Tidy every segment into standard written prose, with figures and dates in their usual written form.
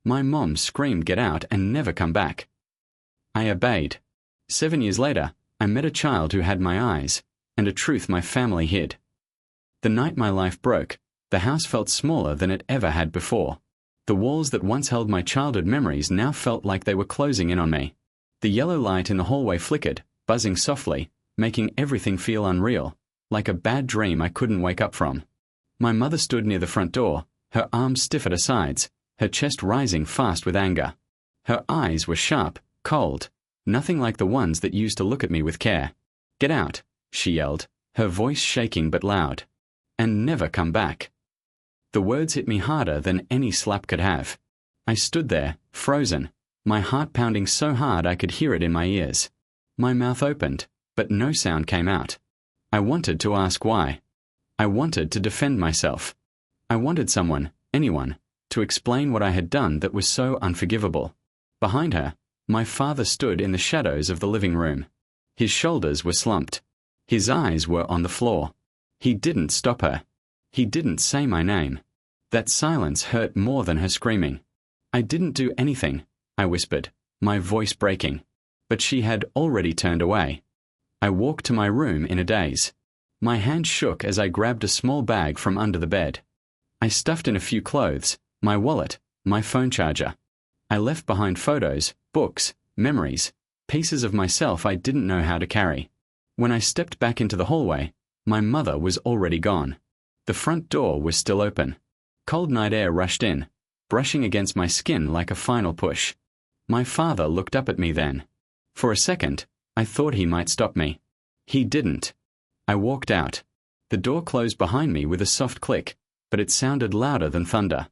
My mom screamed get out and never come back. I obeyed. 7 years later, I met a child who had my eyes, and a truth my family hid. The night my life broke, the house felt smaller than it ever had before. The walls that once held my childhood memories now felt like they were closing in on me. The yellow light in the hallway flickered, buzzing softly, making everything feel unreal, like a bad dream I couldn't wake up from. My mother stood near the front door, her arms stiff at her sides, her chest rising fast with anger. Her eyes were sharp, cold, nothing like the ones that used to look at me with care. "Get out," she yelled, her voice shaking but loud. "And never come back." The words hit me harder than any slap could have. I stood there, frozen, my heart pounding so hard I could hear it in my ears. My mouth opened, but no sound came out. I wanted to ask why. I wanted to defend myself. I wanted someone, anyone, to explain what I had done that was so unforgivable. Behind her, my father stood in the shadows of the living room. His shoulders were slumped. His eyes were on the floor. He didn't stop her. He didn't say my name. That silence hurt more than her screaming. "I didn't do anything," I whispered, my voice breaking. But she had already turned away. I walked to my room in a daze. My hand shook as I grabbed a small bag from under the bed. I stuffed in a few clothes, my wallet, my phone charger. I left behind photos, books, memories, pieces of myself I didn't know how to carry. When I stepped back into the hallway, my mother was already gone. The front door was still open. Cold night air rushed in, brushing against my skin like a final push. My father looked up at me then. For a second, I thought he might stop me. He didn't. I walked out. The door closed behind me with a soft click, but it sounded louder than thunder.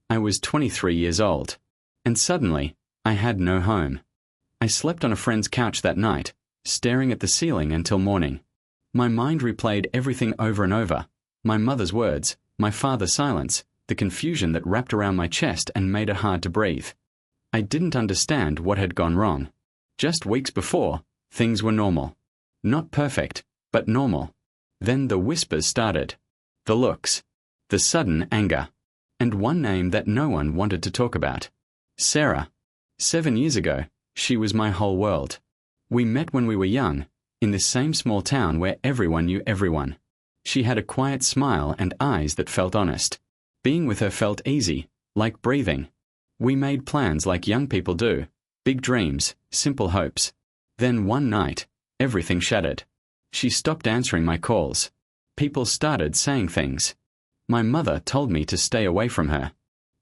I was 23 years old. And suddenly, I had no home. I slept on a friend's couch that night, staring at the ceiling until morning. My mind replayed everything over and over. My mother's words, my father's silence, the confusion that wrapped around my chest and made it hard to breathe. I didn't understand what had gone wrong. Just weeks before, things were normal. Not perfect, but normal. Then the whispers started. The looks. The sudden anger. And one name that no one wanted to talk about. Sarah. 7 years ago, she was my whole world. We met when we were young, in this same small town where everyone knew everyone. She had a quiet smile and eyes that felt honest. Being with her felt easy, like breathing. We made plans like young people do, big dreams, simple hopes. Then one night, everything shattered. She stopped answering my calls. People started saying things. My mother told me to stay away from her.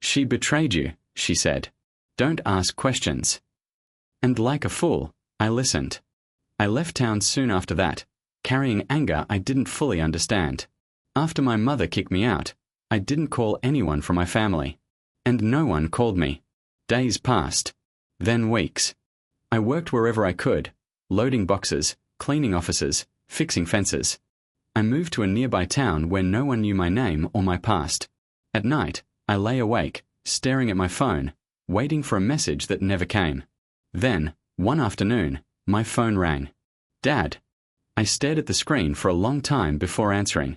"She betrayed you," she said. "Don't ask questions." And like a fool, I listened. I left town soon after that, carrying anger I didn't fully understand. After my mother kicked me out, I didn't call anyone from my family. And no one called me. Days passed. Then weeks. I worked wherever I could, loading boxes, cleaning offices, fixing fences. I moved to a nearby town where no one knew my name or my past. At night, I lay awake, staring at my phone, waiting for a message that never came. Then, one afternoon, my phone rang. "Dad." I stared at the screen for a long time before answering.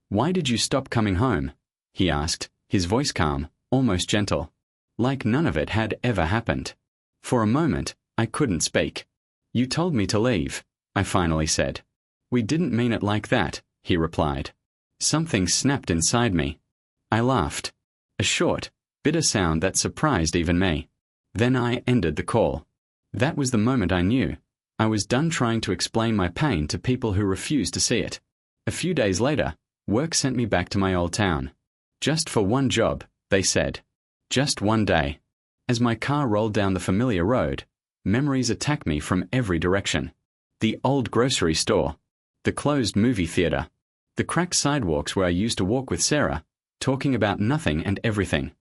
"Why did you stop coming home?" he asked, his voice calm, almost gentle, like none of it had ever happened. For a moment, I couldn't speak. "You told me to leave," I finally said. "We didn't mean it like that," he replied. Something snapped inside me. I laughed. A short, bitter sound that surprised even me. Then I ended the call. That was the moment I knew. I was done trying to explain my pain to people who refused to see it. A few days later, work sent me back to my old town. Just for one job, they said. Just one day. As my car rolled down the familiar road, memories attacked me from every direction. The old grocery store. The closed movie theater. The cracked sidewalks where I used to walk with Sarah, talking about nothing and everything.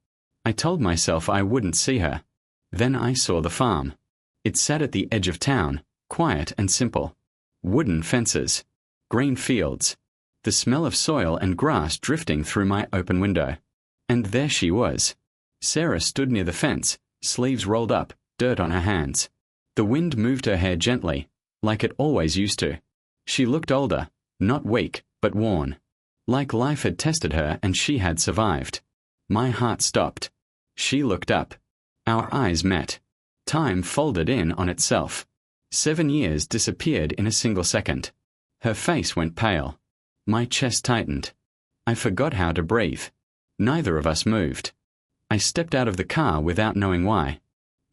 I told myself I wouldn't see her. Then I saw the farm. It sat at the edge of town, quiet and simple. Wooden fences. Green fields. The smell of soil and grass drifting through my open window. And there she was. Sarah stood near the fence, sleeves rolled up, dirt on her hands. The wind moved her hair gently, like it always used to. She looked older, not weak, but worn. Like life had tested her and she had survived. My heart stopped. She looked up. Our eyes met. Time folded in on itself. 7 years disappeared in a single second. Her face went pale. My chest tightened. I forgot how to breathe. Neither of us moved. I stepped out of the car without knowing why.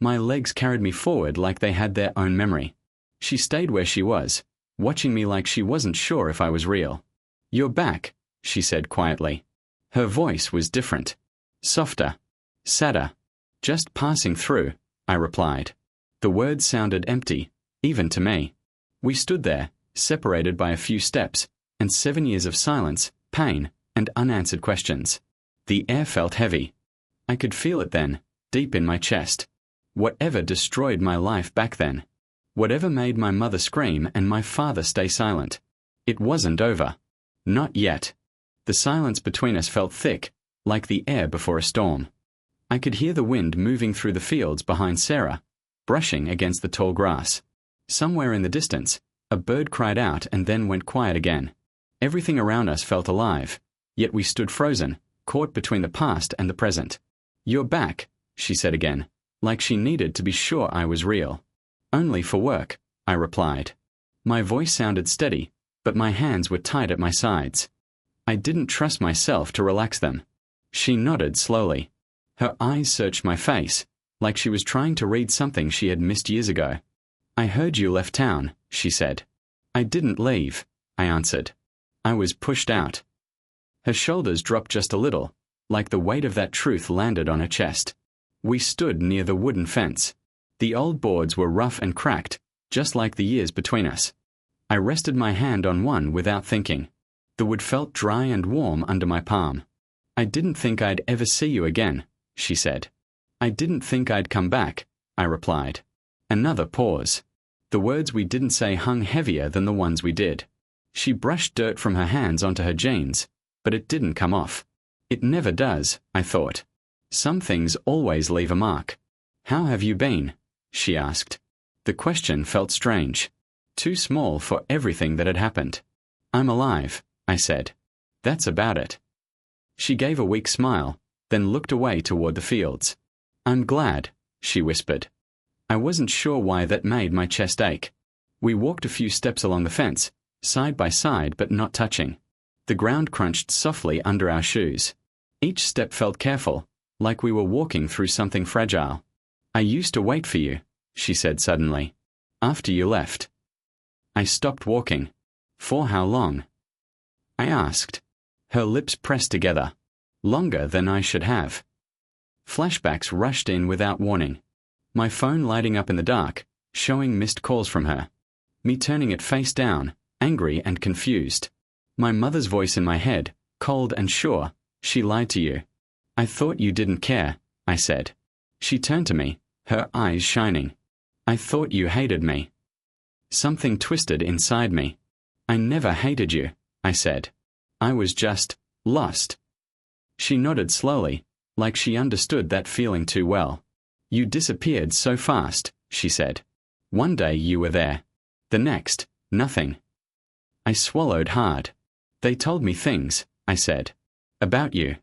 My legs carried me forward like they had their own memory. She stayed where she was, watching me like she wasn't sure if I was real. "You're back," she said quietly. Her voice was different. Softer. Sadder. "Just passing through," I replied. The words sounded empty, even to me. We stood there, separated by a few steps, and 7 years of silence, pain, and unanswered questions. The air felt heavy. I could feel it then, deep in my chest. Whatever destroyed my life back then. Whatever made my mother scream and my father stay silent. It wasn't over. Not yet. The silence between us felt thick, like the air before a storm. I could hear the wind moving through the fields behind Sarah, brushing against the tall grass. Somewhere in the distance, a bird cried out and then went quiet again. Everything around us felt alive, yet we stood frozen, caught between the past and the present. "You're back," she said again, like she needed to be sure I was real. "Only for work," I replied. My voice sounded steady, but my hands were tight at my sides. I didn't trust myself to relax them. She nodded slowly. Her eyes searched my face, like she was trying to read something she had missed years ago. "I heard you left town," she said. "I didn't leave," I answered. "I was pushed out." Her shoulders dropped just a little, like the weight of that truth landed on her chest. We stood near the wooden fence. The old boards were rough and cracked, just like the years between us. I rested my hand on one without thinking. The wood felt dry and warm under my palm. "I didn't think I'd ever see you again," she said. "I didn't think I'd come back," I replied. Another pause. The words we didn't say hung heavier than the ones we did. She brushed dirt from her hands onto her jeans, but it didn't come off. It never does, I thought. Some things always leave a mark. "How have you been?" she asked. The question felt strange. Too small for everything that had happened. "I'm alive," I said. "That's about it." She gave a weak smile, then looked away toward the fields. "I'm glad," she whispered. I wasn't sure why that made my chest ache. We walked a few steps along the fence, side by side but not touching. The ground crunched softly under our shoes. Each step felt careful, like we were walking through something fragile. "I used to wait for you," she said suddenly. "After you left." I stopped walking. "For how long?" I asked. Her lips pressed together. Longer than I should have. Flashbacks rushed in without warning. My phone lighting up in the dark, showing missed calls from her. Me turning it face down, angry and confused. My mother's voice in my head, cold and sure. "She lied to you." "I thought you didn't care," I said. She turned to me, her eyes shining. "I thought you hated me." Something twisted inside me. "I never hated you," I said. "I was just lost." She nodded slowly, like she understood that feeling too well. "You disappeared so fast," she said. "One day you were there. The next, nothing." I swallowed hard. "They told me things," I said. "About you."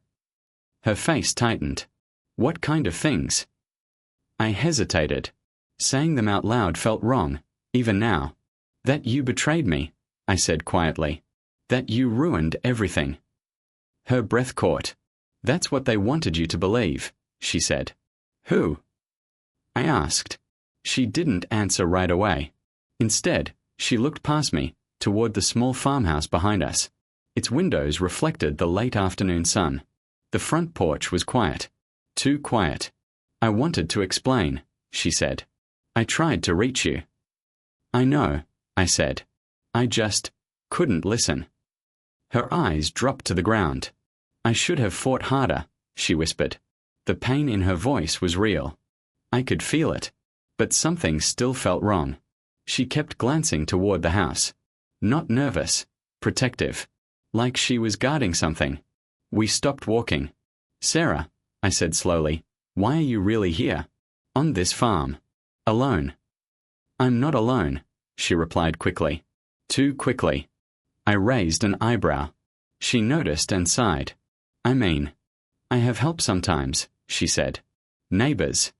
Her face tightened. "What kind of things?" I hesitated. Saying them out loud felt wrong, even now. "That you betrayed me," I said quietly. "That you ruined everything." Her breath caught. "That's what they wanted you to believe," she said. "Who?" I asked. She didn't answer right away. Instead, she looked past me, toward the small farmhouse behind us. Its windows reflected the late afternoon sun. The front porch was quiet. Too quiet. "I wanted to explain," she said. "I tried to reach you." "I know," I said. "I just couldn't listen." Her eyes dropped to the ground. "I should have fought harder," she whispered. The pain in her voice was real. I could feel it, but something still felt wrong. She kept glancing toward the house. Not nervous, protective, like she was guarding something. We stopped walking. "Sarah," I said slowly, "why are you really here? On this farm? Alone?" "I'm not alone," she replied quickly. Too quickly. I raised an eyebrow. She noticed and sighed. I have help sometimes," she said. "Neighbors."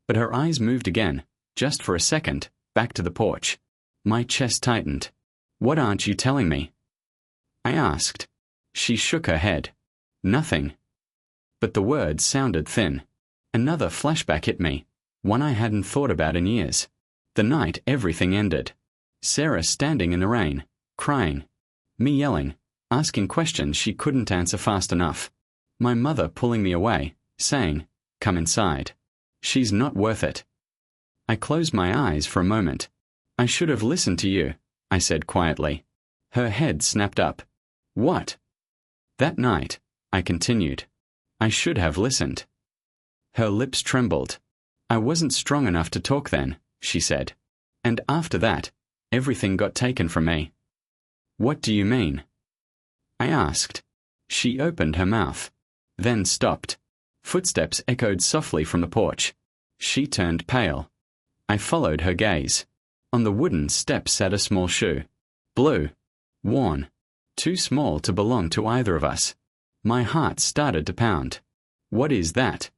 But her eyes moved again, just for a second, back to the porch. My chest tightened. "What aren't you telling me?" I asked. She shook her head. "Nothing." But the words sounded thin. Another flashback hit me, one I hadn't thought about in years. The night everything ended. Sarah standing in the rain, crying. Me yelling, asking questions she couldn't answer fast enough. My mother pulling me away, saying, "Come inside. She's not worth it." I closed my eyes for a moment. "I should have listened to you," I said quietly. Her head snapped up. "What?" "That night," I continued. "I should have listened." Her lips trembled. "I wasn't strong enough to talk then," she said. "And after that, everything got taken from me." "What do you mean?" I asked. She opened her mouth, then stopped. Footsteps echoed softly from the porch. She turned pale. I followed her gaze. On the wooden step sat a small shoe. Blue. Worn. Too small to belong to either of us. My heart started to pound. "What is that?"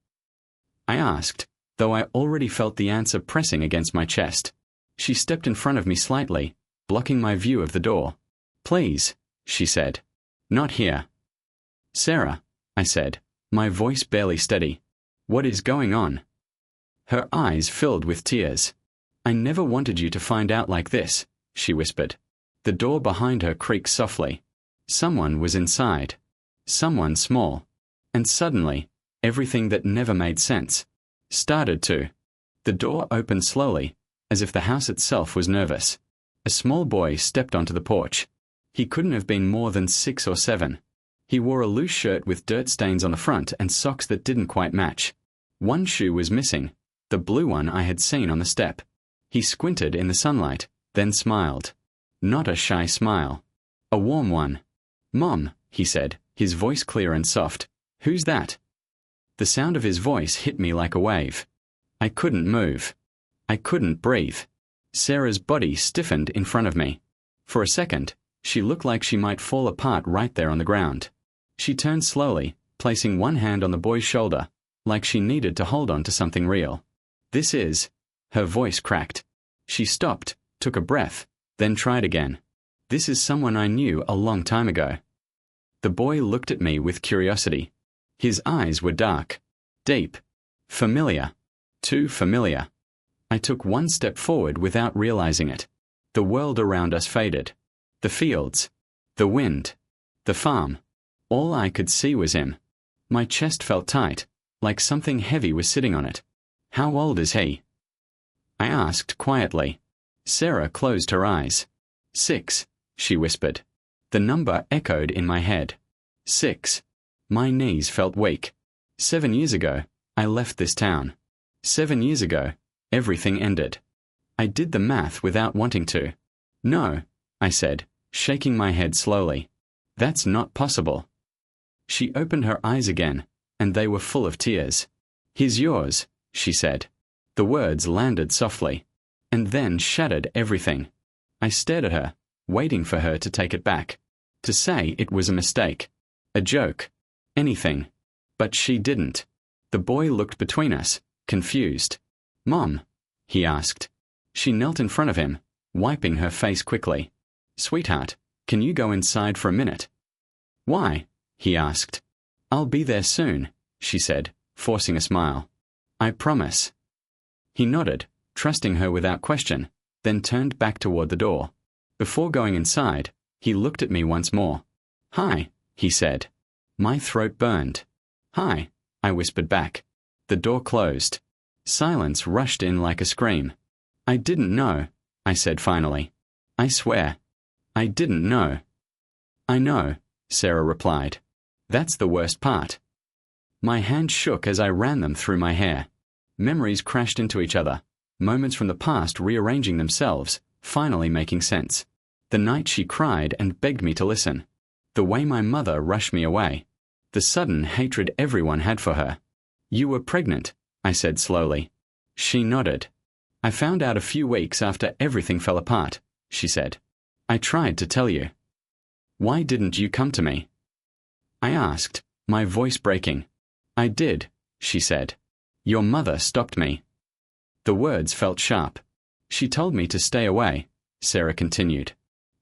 I asked, though I already felt the answer pressing against my chest. She stepped in front of me slightly, blocking my view of the door. "Please," she said. "Not here." "Sarah," I said, my voice barely steady. "What is going on?" Her eyes filled with tears. "I never wanted you to find out like this," she whispered. The door behind her creaked softly. Someone was inside. Someone small. And suddenly, everything that never made sense started to. The door opened slowly, as if the house itself was nervous. A small boy stepped onto the porch. He couldn't have been more than 6 or 7. He wore a loose shirt with dirt stains on the front and socks that didn't quite match. One shoe was missing, the blue one I had seen on the step. He squinted in the sunlight, then smiled. Not a shy smile. A warm one. "Mom," he said, his voice clear and soft. "Who's that?" The sound of his voice hit me like a wave. I couldn't move. I couldn't breathe. Sarah's body stiffened in front of me. For a second, she looked like she might fall apart right there on the ground. She turned slowly, placing one hand on the boy's shoulder, like she needed to hold on to something real. "This is..." Her voice cracked. She stopped, took a breath, then tried again. "This is someone I knew a long time ago." The boy looked at me with curiosity. His eyes were dark, deep, familiar, too familiar. I took one step forward without realizing it. The world around us faded. The fields, the wind, the farm. All I could see was him. My chest felt tight, like something heavy was sitting on it. "How old is he?" I asked quietly. Sarah closed her eyes. 6, she whispered. The number echoed in my head. 6. My knees felt weak. 7 years ago, I left this town. 7 years ago, everything ended. I did the math without wanting to. "No," I said, shaking my head slowly. "That's not possible." She opened her eyes again, and they were full of tears. "He's yours," she said. The words landed softly, and then shattered everything. I stared at her, waiting for her to take it back, to say it was a mistake, a joke, anything. But she didn't. The boy looked between us, confused. "Mom?" he asked. She knelt in front of him, wiping her face quickly. "Sweetheart, can you go inside for a minute?" "Why?" he asked. "I'll be there soon," she said, forcing a smile. "I promise." He nodded, trusting her without question, then turned back toward the door. Before going inside, he looked at me once more. "Hi," he said. My throat burned. "Hi," I whispered back. The door closed. Silence rushed in like a scream. "I didn't know," I said finally. "I swear. I didn't know." "I know," Sarah replied. "That's the worst part." My hands shook as I ran them through my hair. Memories crashed into each other, moments from the past rearranging themselves, finally making sense. The night she cried and begged me to listen. The way my mother rushed me away. The sudden hatred everyone had for her. "You were pregnant," I said slowly. She nodded. "I found out a few weeks after everything fell apart," she said. "I tried to tell you." "Why didn't you come to me?" I asked, my voice breaking. "I did," she said. "Your mother stopped me." The words felt sharp. She told me to stay away, Sarah continued.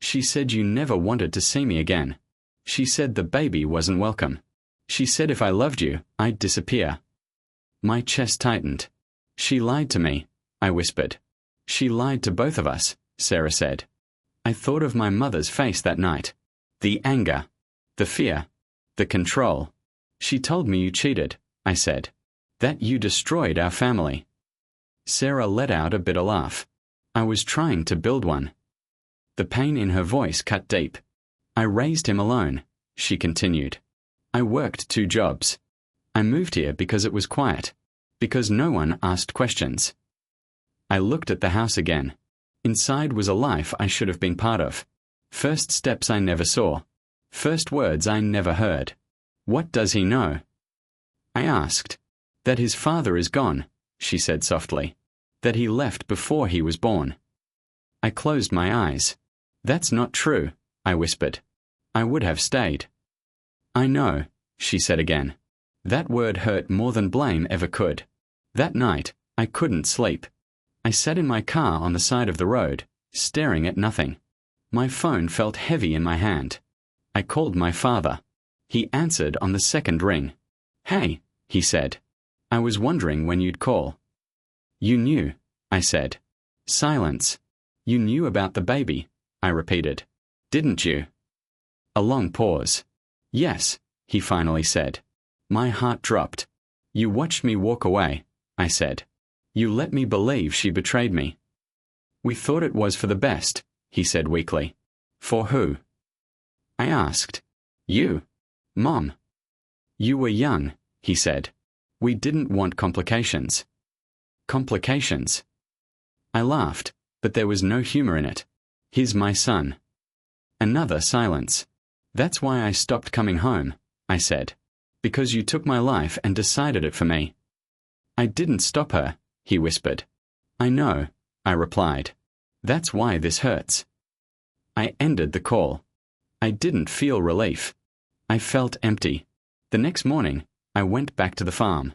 She said you never wanted to see me again. She said the baby wasn't welcome. She said if I loved you, I'd disappear. My chest tightened. She lied to me, I whispered. She lied to both of us, Sarah said. I thought of my mother's face that night. The anger, the fear, the control. She told me you cheated, I said. That you destroyed our family. Sarah let out a bitter laugh. I was trying to build one. The pain in her voice cut deep. I raised him alone, she continued. I worked 2 jobs. I moved here because it was quiet, because no one asked questions. I looked at the house again. Inside was a life I should have been part of. First steps I never saw. First words I never heard. What does he know? I asked. That his father is gone, she said softly. That he left before he was born. I closed my eyes. That's not true, I whispered. I would have stayed. I know, she said again. That word hurt more than blame ever could. That night, I couldn't sleep. I sat in my car on the side of the road, staring at nothing. My phone felt heavy in my hand. I called my father. He answered on the 2nd ring. Hey, he said. I was wondering when you'd call. You knew, I said. Silence. You knew about the baby, I repeated. Didn't you? A long pause. Yes, he finally said. My heart dropped. You watched me walk away, I said. You let me believe she betrayed me. We thought it was for the best, he said weakly. For who? I asked. You. Mom. You were young, he said. We didn't want complications. Complications. I laughed, but there was no humor in it. He's my son. Another silence. That's why I stopped coming home, I said. Because you took my life and decided it for me. I didn't stop her, he whispered. I know, I replied. That's why this hurts. I ended the call. I didn't feel relief. I felt empty. The next morning, I went back to the farm.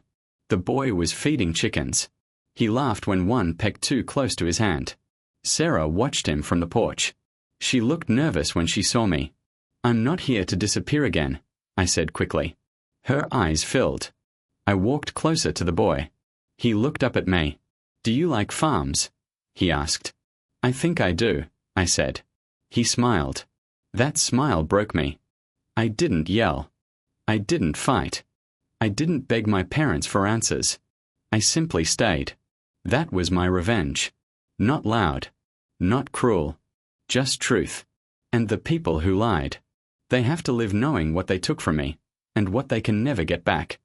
The boy was feeding chickens. He laughed when one pecked too close to his hand. Sarah watched him from the porch. She looked nervous when she saw me. I'm not here to disappear again, I said quickly. Her eyes filled. I walked closer to the boy. He looked up at me. Do you like farms? He asked. I think I do, I said. He smiled. That smile broke me. I didn't yell. I didn't fight. I didn't beg my parents for answers. I simply stayed. That was my revenge. Not loud. Not cruel. Just truth. And the people who lied. They have to live knowing what they took from me, and what they can never get back.